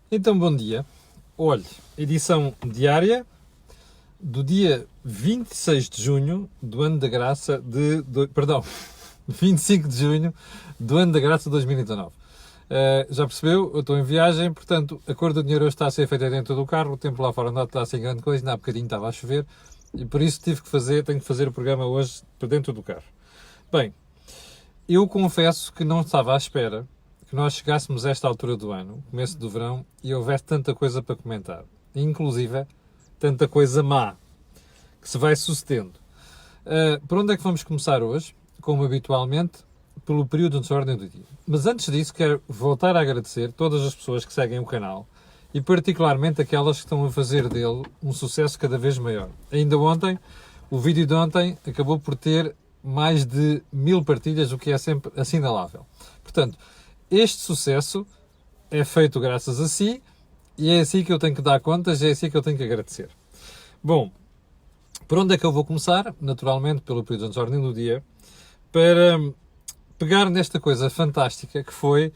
Então, bom dia. Olhe, edição diária do dia 26 de junho do ano da graça perdão, 25 de junho do ano da graça de 2019. Já percebeu? Eu estou em viagem, portanto, a cor do dinheiro hoje está a ser feita dentro do carro, o tempo lá fora não está a ser grande coisa, ainda há bocadinho estava a chover, e por isso tenho que fazer o programa hoje para dentro do carro. Bem, eu confesso que não estava à espera que nós chegássemos a esta altura do ano, começo do verão, e houvesse tanta coisa para comentar. Inclusive, tanta coisa má, que se vai sucedendo. Por onde é que vamos começar hoje? Como habitualmente, pelo período de ordem do dia. Mas antes disso, quero voltar a agradecer todas as pessoas que seguem o canal, e particularmente aquelas que estão a fazer dele um sucesso cada vez maior. Ainda ontem, o vídeo de ontem acabou por ter mais de 1000 partilhas, o que é sempre assinalável. Portanto, este sucesso é feito graças a si e é assim que eu tenho que dar contas, é assim que eu tenho que agradecer. Bom, por onde é que eu vou começar? Naturalmente, pelo período de ordem do dia, para pegar nesta coisa fantástica que foi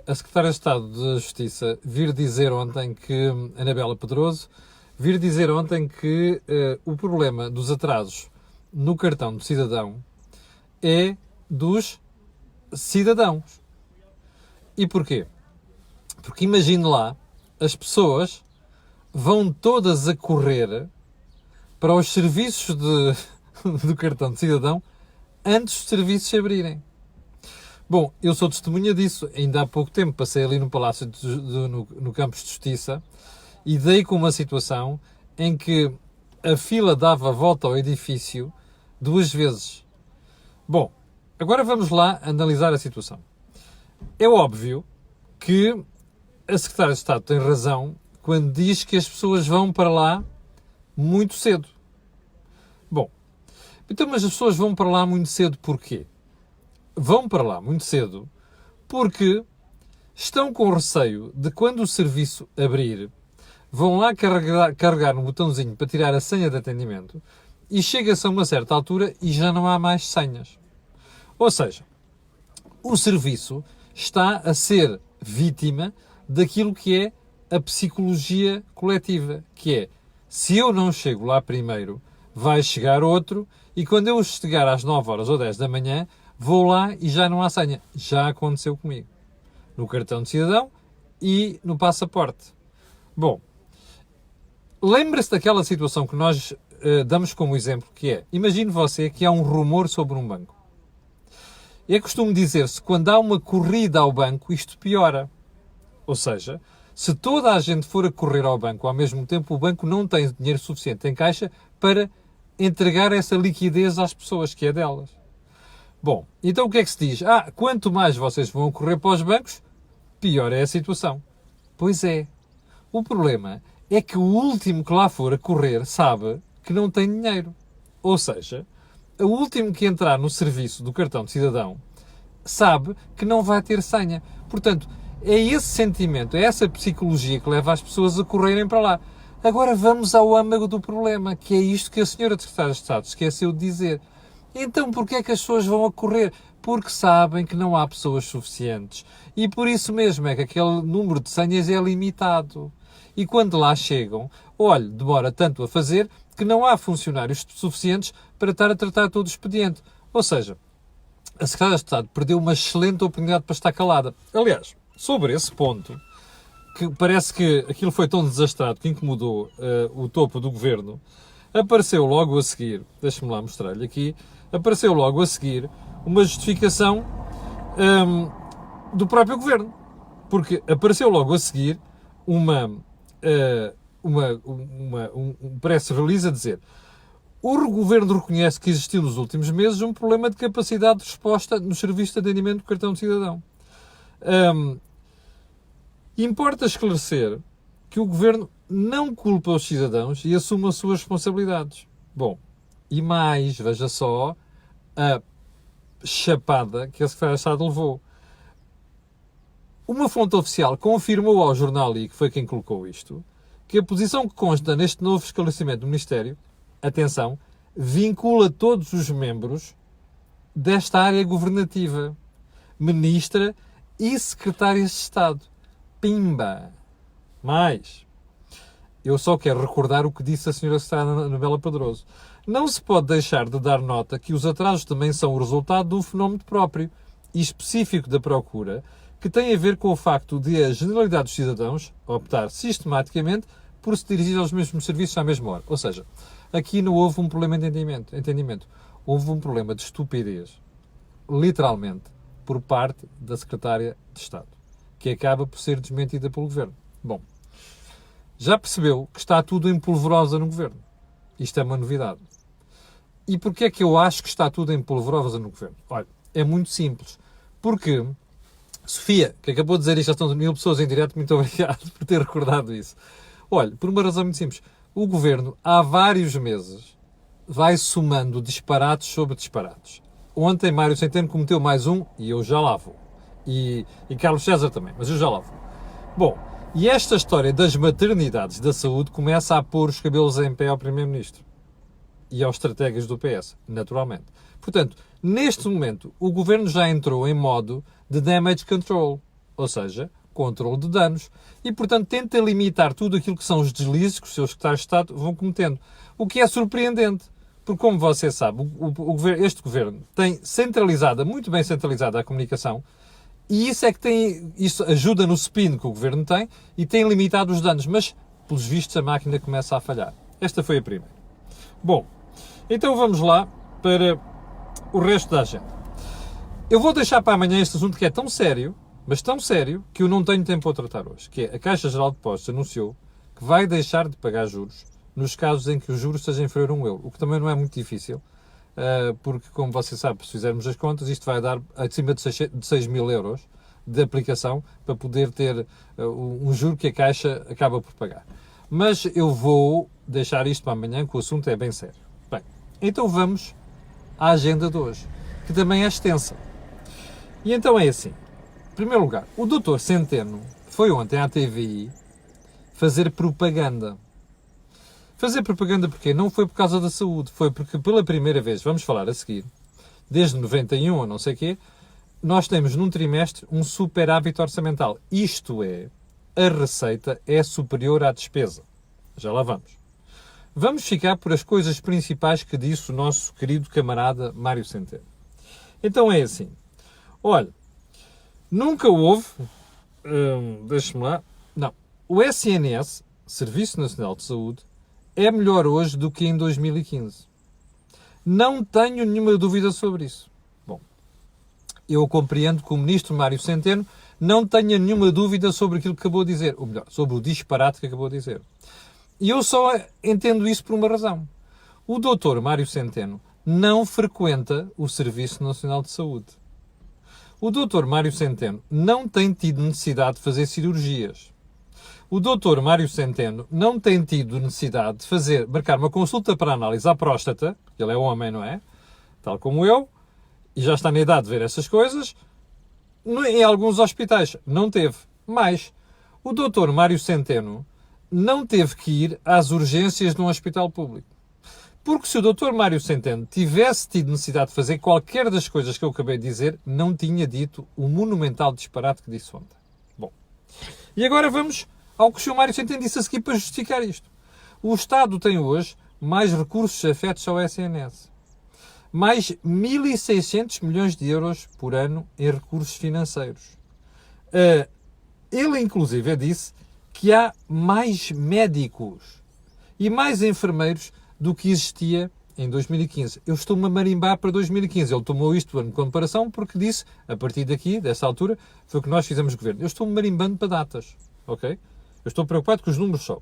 a Secretária de Estado da Justiça vir dizer ontem que, Anabela Pedroso, vir dizer ontem que o problema dos atrasos no cartão do cidadão é dos cidadãos. E porquê? Porque imagine lá, as pessoas vão todas a correr para os serviços do cartão de cidadão antes dos serviços se abrirem. Bom, eu sou testemunha disso. Ainda há pouco tempo passei ali no Palácio no Campos de Justiça e dei com uma situação em que a fila dava a volta ao edifício 2 vezes. Bom, agora vamos lá analisar a situação. É óbvio que a Secretária de Estado tem razão quando diz que as pessoas vão para lá muito cedo. Bom, então, mas as pessoas vão para lá muito cedo porquê? Vão para lá muito cedo porque estão com receio de quando o serviço abrir, vão lá carregar no botãozinho para tirar a senha de atendimento e chega-se a uma certa altura e já não há mais senhas. Ou seja, o serviço está a ser vítima daquilo que é a psicologia coletiva, que é, se eu não chego lá primeiro, vai chegar outro, e quando eu chegar às 9 horas ou 10 da manhã, vou lá e já não há senha. Já aconteceu comigo. No cartão de cidadão e no passaporte. Bom, lembre-se daquela situação que nós damos como exemplo, que é, imagine você que há um rumor sobre um banco. É costume dizer-se, quando há uma corrida ao banco, isto piora. Ou seja, se toda a gente for a correr ao banco ao mesmo tempo, o banco não tem dinheiro suficiente em caixa para entregar essa liquidez às pessoas, que é delas. Bom, então o que é que se diz? Quanto mais vocês vão correr para os bancos, pior é a situação. Pois é. O problema é que o último que lá for a correr sabe que não tem dinheiro. Ou seja, o último que entrar no serviço do cartão de cidadão sabe que não vai ter senha. Portanto, é esse sentimento, é essa psicologia que leva as pessoas a correrem para lá. Agora vamos ao âmago do problema, que é isto que a senhora Secretária de Estado esqueceu de dizer. Então, porquê é que as pessoas vão a correr? Porque sabem que não há pessoas suficientes. E por isso mesmo é que aquele número de senhas é limitado. E quando lá chegam, olha, demora tanto a fazer que não há funcionários suficientes para estar a tratar todo o expediente. Ou seja, a Secretária de Estado perdeu uma excelente oportunidade para estar calada. Aliás, sobre esse ponto, que parece que aquilo foi tão desastrado que incomodou o topo do governo, apareceu logo a seguir, deixe-me lá mostrar-lhe aqui, apareceu logo a seguir uma justificação do próprio governo. Porque apareceu logo a seguir um press release a dizer: o governo reconhece que existiu nos últimos meses um problema de capacidade de resposta no serviço de atendimento do cartão de cidadão. Importa esclarecer que o governo não culpa os cidadãos e assume as suas responsabilidades. Bom, e mais, veja só a chapada que a Secretária de Estado levou. Uma fonte oficial confirmou ao jornal, e que foi quem colocou isto, que a posição que consta neste novo esclarecimento do Ministério, atenção, vincula todos os membros desta área governativa, Ministra e Secretárias de Estado. Pimba! Mais. Eu só quero recordar o que disse a senhora secretária Anabela Pedroso. Não se pode deixar de dar nota que os atrasos também são o resultado de um fenómeno próprio e específico da procura, que tem a ver com o facto de a generalidade dos cidadãos optar sistematicamente por se dirigir aos mesmos serviços à mesma hora. Ou seja, aqui não houve um problema de entendimento. Houve um problema de estupidez, literalmente, por parte da Secretária de Estado, que acaba por ser desmentida pelo Governo. Bom, já percebeu que está tudo em polvorosa no Governo. Isto é uma novidade. E porquê é que eu acho que está tudo em polvorosa no Governo? Olha, é muito simples. Porque, Sofia, que acabou de dizer isto, já estão 1000 pessoas em direto, muito obrigado por ter recordado isso. Olha, por uma razão muito simples. O Governo, há vários meses, vai somando disparates sobre disparates. Ontem Mário Centeno cometeu mais um e eu já lá vou. E Carlos César também, mas eu já lá vou. Bom, e esta história das maternidades da saúde começa a pôr os cabelos em pé ao Primeiro-Ministro e aos estrategas do PS, naturalmente. Portanto, neste momento, o Governo já entrou em modo de damage control, ou seja, controle de danos, e, portanto, tenta limitar tudo aquilo que são os deslizes que os seus secretários de Estado vão cometendo. O que é surpreendente, porque, como você sabe, este Governo tem muito bem centralizada a comunicação. E isso ajuda no spin que o Governo tem e tem limitado os danos. Mas, pelos vistos, a máquina começa a falhar. Esta foi a primeira. Bom, então vamos lá para o resto da agenda. Eu vou deixar para amanhã este assunto que é tão sério, mas tão sério, que eu não tenho tempo para o tratar hoje. Que é, a Caixa Geral de Depósitos anunciou que vai deixar de pagar juros nos casos em que os juros sejam inferior a €1. O que também não é muito difícil. Porque, como você sabe, se fizermos as contas, isto vai dar acima de 6.000 euros de aplicação para poder ter um juro que a Caixa acaba por pagar. Mas eu vou deixar isto para amanhã, que o assunto é bem sério. Bem, então vamos à agenda de hoje, que também é extensa. E então é assim. Em primeiro lugar, o Dr. Centeno foi ontem à TVI fazer propaganda. Fazer propaganda porquê? Não foi por causa da saúde, foi porque pela primeira vez, vamos falar a seguir, desde 91 ou não sei o quê, nós temos num trimestre um superávit orçamental. Isto é, a receita é superior à despesa. Já lá vamos. Vamos ficar por as coisas principais que disse o nosso querido camarada Mário Centeno. Então é assim, olha, nunca houve, deixa-me lá, não, o SNS, Serviço Nacional de Saúde, é melhor hoje do que em 2015. Não tenho nenhuma dúvida sobre isso. Bom, eu compreendo que o ministro Mário Centeno não tenha nenhuma dúvida sobre aquilo que acabou de dizer, ou melhor, sobre o disparate que acabou de dizer. E eu só entendo isso por uma razão. O doutor Mário Centeno não frequenta o Serviço Nacional de Saúde. O doutor Mário Centeno não tem tido necessidade de fazer cirurgias. O doutor Mário Centeno não tem tido necessidade de marcar uma consulta para análise à próstata, ele é homem, não é? Tal como eu, e já está na idade de ver essas coisas, em alguns hospitais. Não teve. Mas o doutor Mário Centeno não teve que ir às urgências de um hospital público. Porque se o doutor Mário Centeno tivesse tido necessidade de fazer qualquer das coisas que eu acabei de dizer, não tinha dito o monumental disparate que disse ontem. Bom, e agora vamos ao que o Sr. Mário Centeno disse a seguir para justificar isto. O Estado tem hoje mais recursos afetos ao SNS. Mais 1.600 milhões de euros por ano em recursos financeiros. Ele, inclusive, disse que há mais médicos e mais enfermeiros do que existia em 2015. Eu estou-me a marimbar para 2015. Ele tomou isto em comparação porque disse, a partir daqui, dessa altura, foi o que nós fizemos governo. Eu estou-me marimbando para datas, ok? Eu estou preocupado com os números só.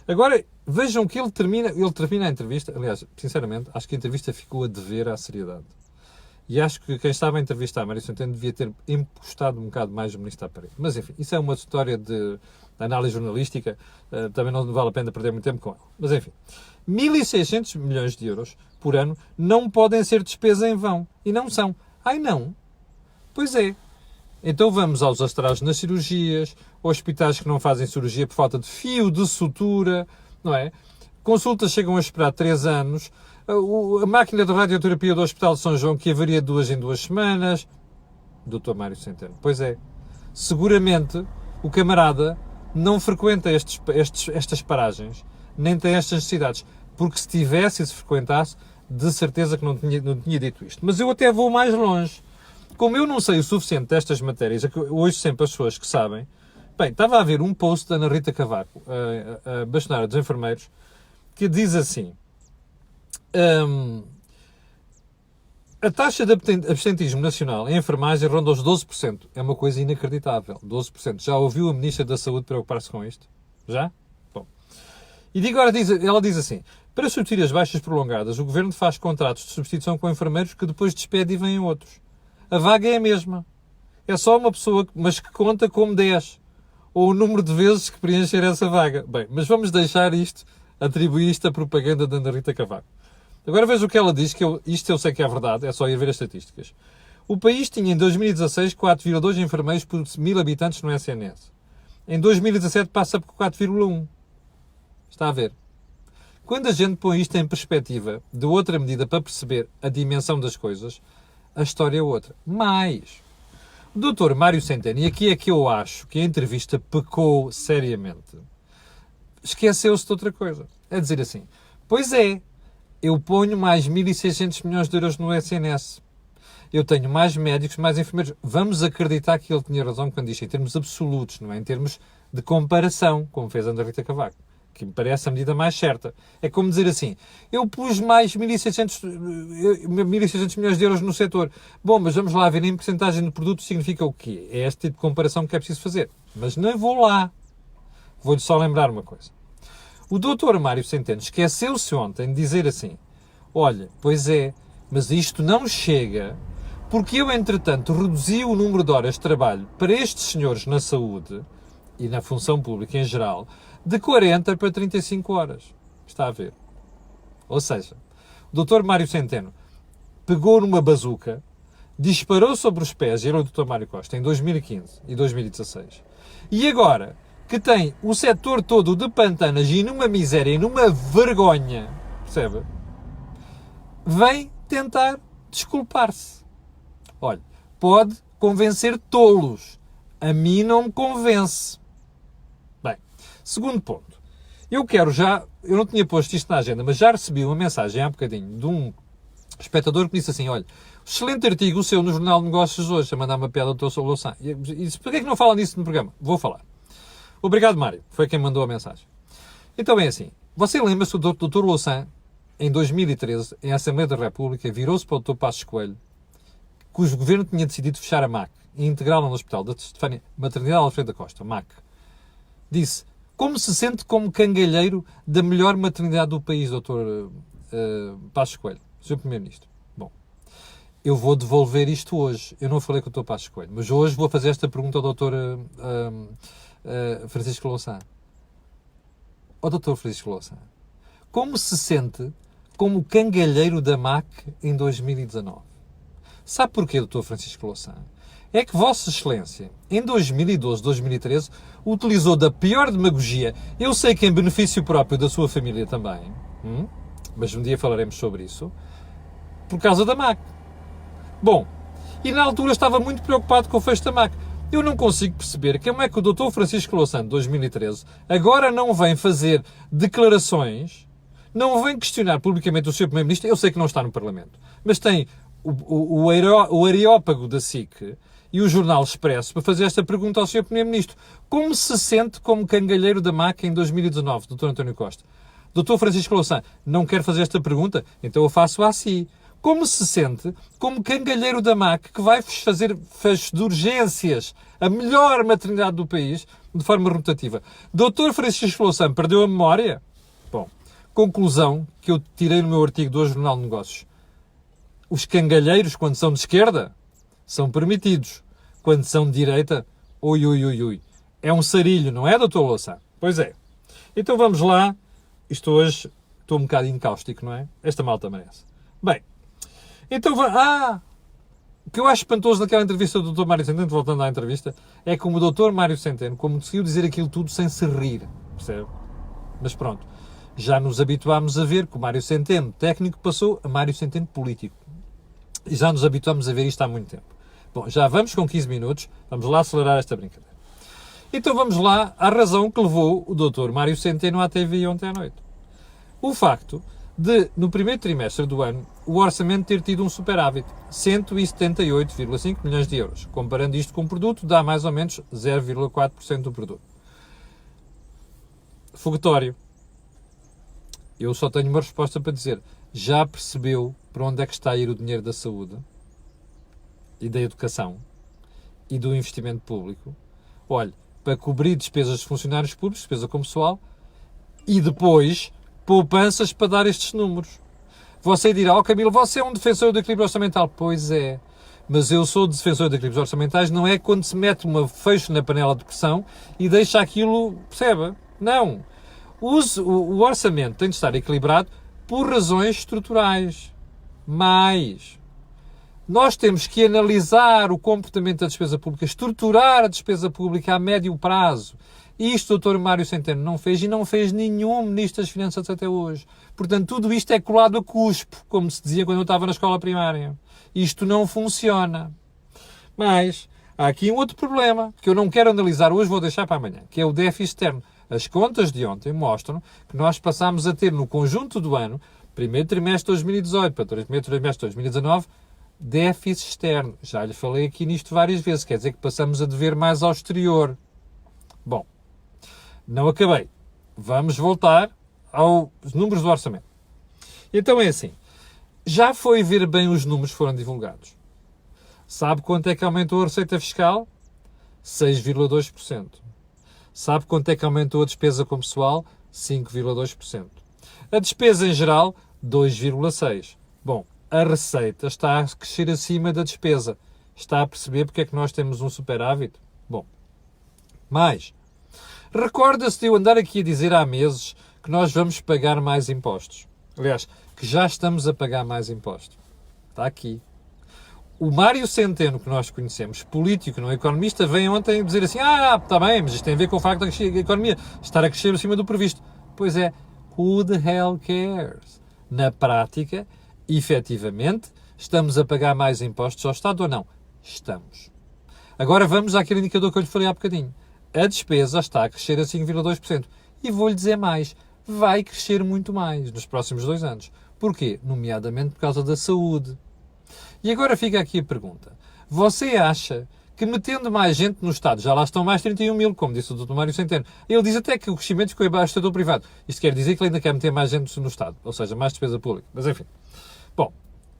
Agora, vejam que ele termina a entrevista, aliás, sinceramente, acho que a entrevista ficou a dever à seriedade. E acho que quem estava a entrevistar a Mário Centeno devia ter empostado um bocado mais o ministro à parede. Mas, enfim, isso é uma história de análise jornalística, também não vale a pena perder muito tempo com ela. Mas, enfim, 1.600 milhões de euros por ano não podem ser despesa em vão. E não são. Ai, não? Pois é. Então vamos aos atrasos nas cirurgias, hospitais que não fazem cirurgia por falta de fio de sutura, não é? Consultas chegam a esperar 3 anos, a máquina de radioterapia do Hospital de São João que avaria 2 em 2 semanas. Dr. Mário Centeno. Pois é. Seguramente o camarada não frequenta estas paragens, nem tem estas necessidades, porque se tivesse e se frequentasse, de certeza que não tinha dito isto. Mas eu até vou mais longe. Como eu não sei o suficiente destas matérias, é que hoje sempre as pessoas que sabem, bem, estava a ver um post da Ana Rita Cavaco, a bastonária dos enfermeiros, que diz assim: a taxa de absentismo nacional em enfermagem ronda os 12%. É uma coisa inacreditável. 12%. Já ouviu a Ministra da Saúde preocupar-se com isto? Já? Bom. E agora ela diz assim: para substituir as baixas prolongadas, o Governo faz contratos de substituição com enfermeiros que depois despede e vêm outros. A vaga é a mesma. É só uma pessoa, mas que conta como 10. Ou o número de vezes que preencher essa vaga. Bem, mas vamos deixar isto, atribuir isto à propaganda da Ana Rita Cavaco. Agora veja o que ela diz, que isto eu sei que é verdade, é só ir ver as estatísticas. O país tinha em 2016 4,2 enfermeiros por 1000 habitantes no SNS. Em 2017 passa por 4,1. Está a ver? Quando a gente põe isto em perspectiva de outra medida para perceber a dimensão das coisas, a história é outra. Mas o Dr. Mário Centeno, e aqui é que eu acho que a entrevista pecou seriamente, esqueceu-se de outra coisa. É dizer assim: pois é, eu ponho mais 1.600 milhões de euros no SNS. Eu tenho mais médicos, mais enfermeiros. Vamos acreditar que ele tinha razão quando diz em termos absolutos, não é? Em termos de comparação, como fez a Ana Rita Cavaco, que me parece a medida mais certa. É como dizer assim: eu pus mais 1.600 milhões de euros no setor. Bom, mas vamos lá ver, em porcentagem do produto significa o quê? É este tipo de comparação que é preciso fazer. Mas não vou lá. Vou-lhe só lembrar uma coisa. O Dr. Mário Centeno esqueceu-se ontem de dizer assim: olha, pois é, mas isto não chega porque eu, entretanto, reduzi o número de horas de trabalho para estes senhores na saúde e na função pública em geral de 40 para 35 horas. Está a ver? Ou seja, o Dr. Mário Centeno pegou numa bazuca, disparou sobre os pés, e era o Dr. Mário Costa, em 2015 e 2016. E agora que tem o setor todo de pantanas e numa miséria e numa vergonha, percebe? Vem tentar desculpar-se. Olha, pode convencer tolos. A mim não me convence. Bem, segundo ponto. Eu não tinha posto isto na agenda, mas já recebi uma mensagem há bocadinho de um espectador que disse assim: olha, excelente artigo o seu no Jornal de Negócios hoje, a mandar uma piada do Dr. Louçã. E disse: porquê é que não fala nisso no programa? Vou falar. Obrigado, Mário. Foi quem mandou a mensagem. Então é assim. Você lembra-se do Dr. Louçã, em 2013, em Assembleia da República, virou-se para o Dr. Passos Coelho, cujo governo tinha decidido fechar a MAC e integrá-la no Hospital da Estefânia, Maternidade Alfredo da Costa, MAC. Disse: como se sente como cangalheiro da melhor maternidade do país, Dr. Passos Coelho, Sr. Primeiro-Ministro? Bom, eu vou devolver isto hoje. Eu não falei com o Dr. Passos Coelho, mas hoje vou fazer esta pergunta ao Dr. Francisco Louçã. Ó Dr. Francisco Louçã, como se sente como cangalheiro da MAC em 2019? Sabe porquê, Dr. Francisco Louçã? É que Vossa Excelência, em 2012, 2013, utilizou da pior demagogia, eu sei que em benefício próprio da sua família também, mas um dia falaremos sobre isso, por causa da MAC. Bom, e na altura estava muito preocupado com o fecho da MAC. Eu não consigo perceber como é que o Dr. Francisco Louçã, de 2013, agora não vem fazer declarações, não vem questionar publicamente o Sr. Primeiro-Ministro. Eu sei que não está no Parlamento, mas tem o Areópago da SIC e o Jornal Expresso para fazer esta pergunta ao Sr. Primeiro-Ministro. Como se sente como cangalheiro da MAC em 2019, Dr. António Costa? Dr. Francisco Louçã, não quer fazer esta pergunta? Então eu faço assim. Como se sente como cangalheiro da MAC que vai fazer fecho de urgências, a melhor maternidade do país, de forma rotativa? Dr. Francisco Louçã perdeu a memória? Bom, conclusão que eu tirei no meu artigo do Jornal de Negócios. Os cangalheiros, quando são de esquerda, são permitidos. Quando são de direita, ui, ui, ui, ui. É um sarilho, não é, Dr. Louçã? Pois é. Então vamos lá. Isto hoje, estou um bocado incáustico, não é? Esta malta merece. Bem, então, o que eu acho espantoso naquela entrevista do Dr. Mário Centeno, voltando à entrevista, é como o Dr. Mário Centeno, como conseguiu dizer aquilo tudo sem se rir, percebe? Mas pronto, já nos habituámos a ver que o Mário Centeno técnico passou a Mário Centeno político. E já nos habituámos a ver isto há muito tempo. Bom, já vamos com 15 minutos, vamos lá acelerar esta brincadeira. Então vamos lá à razão que levou o Dr. Mário Centeno à TV ontem à noite. O facto de, no primeiro trimestre do ano, o orçamento ter tido um superávit, 178,5 milhões de euros. Comparando isto com o produto, dá mais ou menos 0,4% do produto. Fogatório. Eu só tenho uma resposta para dizer. Já percebeu para onde é que está a ir o dinheiro da saúde e da educação e do investimento público? Olhe, para cobrir despesas de funcionários públicos, despesa com pessoal, e depois poupanças para dar estes números. Você dirá, Camilo, você é um defensor do equilíbrio orçamental. Pois é, mas eu sou defensor de equilíbrios orçamentais, não é quando se mete uma fecho na panela de pressão e deixa aquilo, percebe? Não. O orçamento tem de estar equilibrado por razões estruturais. Mas nós temos que analisar o comportamento da despesa pública, estruturar a despesa pública a médio prazo. Isto o Dr. Mário Centeno não fez e não fez nenhum Ministro das Finanças até hoje. Portanto, tudo isto é colado a cuspo, como se dizia quando eu estava na escola primária. Isto não funciona. Mas há aqui um outro problema que eu não quero analisar hoje, vou deixar para amanhã, que é o déficit externo. As contas de ontem mostram que nós passámos a ter no conjunto do ano, primeiro trimestre de 2018 para primeiro trimestre de 2019, déficit externo. Já lhe falei aqui nisto várias vezes, quer dizer que passamos a dever mais ao exterior. Bom, não acabei. Vamos voltar aos números do orçamento. Então é assim, já foi ver bem os números que foram divulgados. Sabe quanto é que aumentou a receita fiscal? 6,2%. Sabe quanto é que aumentou a despesa com pessoal? 5,2%. A despesa em geral? 2,6%. Bom, a receita está a crescer acima da despesa. Está a perceber porque é que nós temos um superávit? Bom, mas recorda-se de eu andar aqui a dizer há meses que nós vamos pagar mais impostos. Aliás, que já estamos a pagar mais impostos. Está aqui. O Mário Centeno, que nós conhecemos, político, não economista, veio ontem dizer assim, está bem, mas isto tem a ver com o facto da economia estar a crescer acima do previsto. Pois é, who the hell cares? Na prática, efetivamente, estamos a pagar mais impostos ao Estado ou não? Estamos. Agora vamos àquele indicador que eu lhe falei há bocadinho. A despesa está a crescer a 5,2%. E vou-lhe dizer mais, vai crescer muito mais nos próximos 2 anos. Porquê? Nomeadamente por causa da saúde. E agora fica aqui a pergunta. Você acha que metendo mais gente no Estado, já lá estão mais 31 mil, como disse o Dr. Mário Centeno, ele diz até que o crescimento ficou abaixo do setor privado. Isto quer dizer que ele ainda quer meter mais gente no Estado, ou seja, mais despesa pública. Mas enfim. Bom,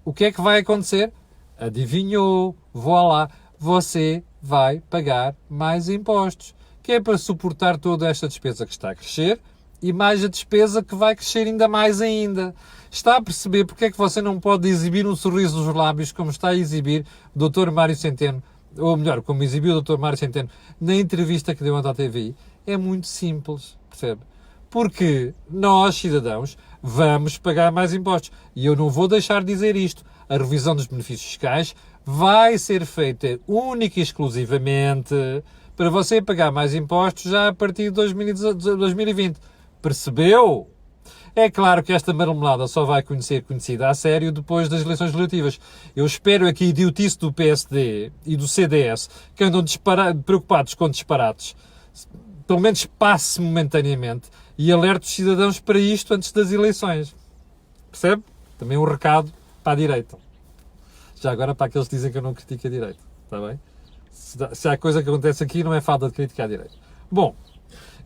o que é que vai acontecer? Adivinhou, vou lá, você vai pagar mais impostos, que é para suportar toda esta despesa que está a crescer e mais a despesa que vai crescer ainda mais ainda. Está a perceber porque é que você não pode exibir um sorriso nos lábios como está a exibir o Dr. Mário Centeno, ou melhor, como exibiu o Dr. Mário Centeno na entrevista que deu ontem à TVI? É muito simples, percebe? Porque nós, cidadãos, vamos pagar mais impostos. E eu não vou deixar de dizer isto. A revisão dos benefícios fiscais vai ser feita única e exclusivamente para você pagar mais impostos já a partir de 2020. Percebeu? É claro que esta marmelada só vai ser conhecida a sério depois das eleições legislativas. Eu espero que a idiotice do PSD e do CDS, que andam preocupados com disparates, pelo menos passe momentaneamente e alerte os cidadãos para isto antes das eleições. Percebe? Também um recado para a direita. Já agora para aqueles que dizem que eu não critico a direita. Está bem? Se há coisa que acontece aqui, não é falta de crítica à direita. Bom,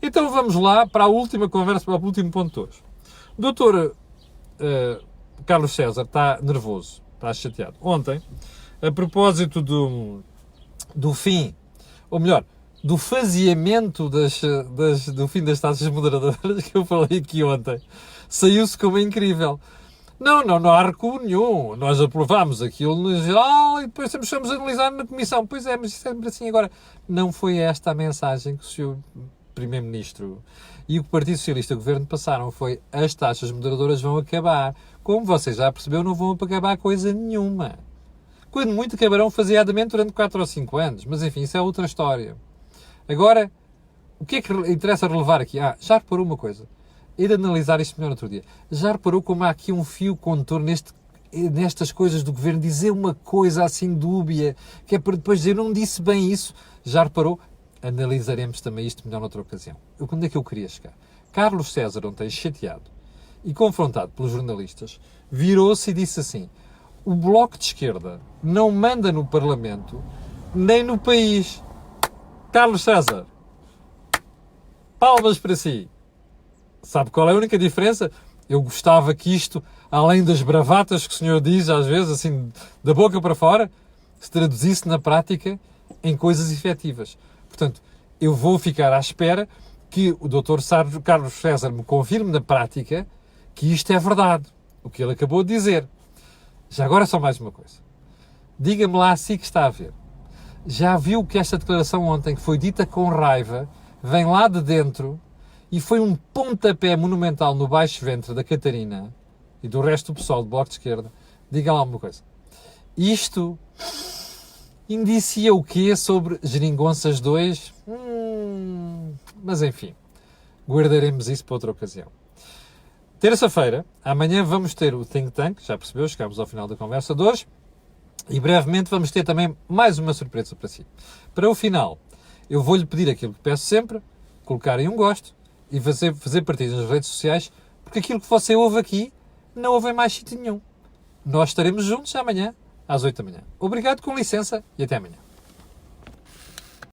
então vamos lá para a última conversa, para o último ponto de hoje. O doutor Carlos César está nervoso, está chateado. Ontem, a propósito do fim, ou melhor, do faseamento do fim das taxas moderadoras que eu falei aqui ontem, saiu-se como incrível. Não há recuo nenhum. Nós aprovámos aquilo no geral e depois temos a analisar na comissão. Pois é, mas isso é sempre assim. Agora, não foi esta a mensagem que o Sr. Primeiro-Ministro e o Partido Socialista e o Governo passaram. Foi: as taxas moderadoras vão acabar. Como você já percebeu, não vão acabar coisa nenhuma. Quando muito acabarão faseadamente durante 4 ou 5 anos. Mas enfim, isso é outra história. Agora, o que é que interessa relevar aqui? Já reparou uma coisa. Ir analisar isto melhor outro dia. Já reparou como há aqui um fio condutor nestas coisas do Governo? Dizer uma coisa assim dúbia, que é para depois dizer, não disse bem isso. Já reparou? analisaremos também isto melhor noutra ocasião. Onde é que eu queria chegar? Carlos César, ontem chateado e confrontado pelos jornalistas, virou-se e disse assim: o Bloco de Esquerda não manda no Parlamento nem no país. Carlos César, palmas para si. Sabe qual é a única diferença? Eu gostava que isto, além das bravatas que o senhor diz às vezes, assim, da boca para fora, se traduzisse na prática em coisas efetivas. Portanto, eu vou ficar à espera que o Dr. Carlos César me confirme na prática que isto é verdade, o que ele acabou de dizer. Já agora só mais uma coisa. Diga-me lá assim que está a ver. Já viu que esta declaração ontem, que foi dita com raiva, vem lá de dentro e foi um pontapé monumental no baixo ventre da Catarina e do resto do pessoal do Bloco de Esquerda? Diga lá uma coisa. Isto indicia o quê sobre Geringonças 2? Mas enfim, guardaremos isso para outra ocasião. Terça-feira, amanhã vamos ter o Think Tank, já percebeu, chegamos ao final da conversa de hoje, e brevemente vamos ter também mais uma surpresa para si. Para o final, eu vou-lhe pedir aquilo que peço sempre, colocarem um gosto e fazer partilha nas redes sociais, porque aquilo que você ouve aqui, não ouve em mais sítio nenhum. Nós estaremos juntos amanhã, às 8 da manhã. Obrigado, com licença, e até amanhã.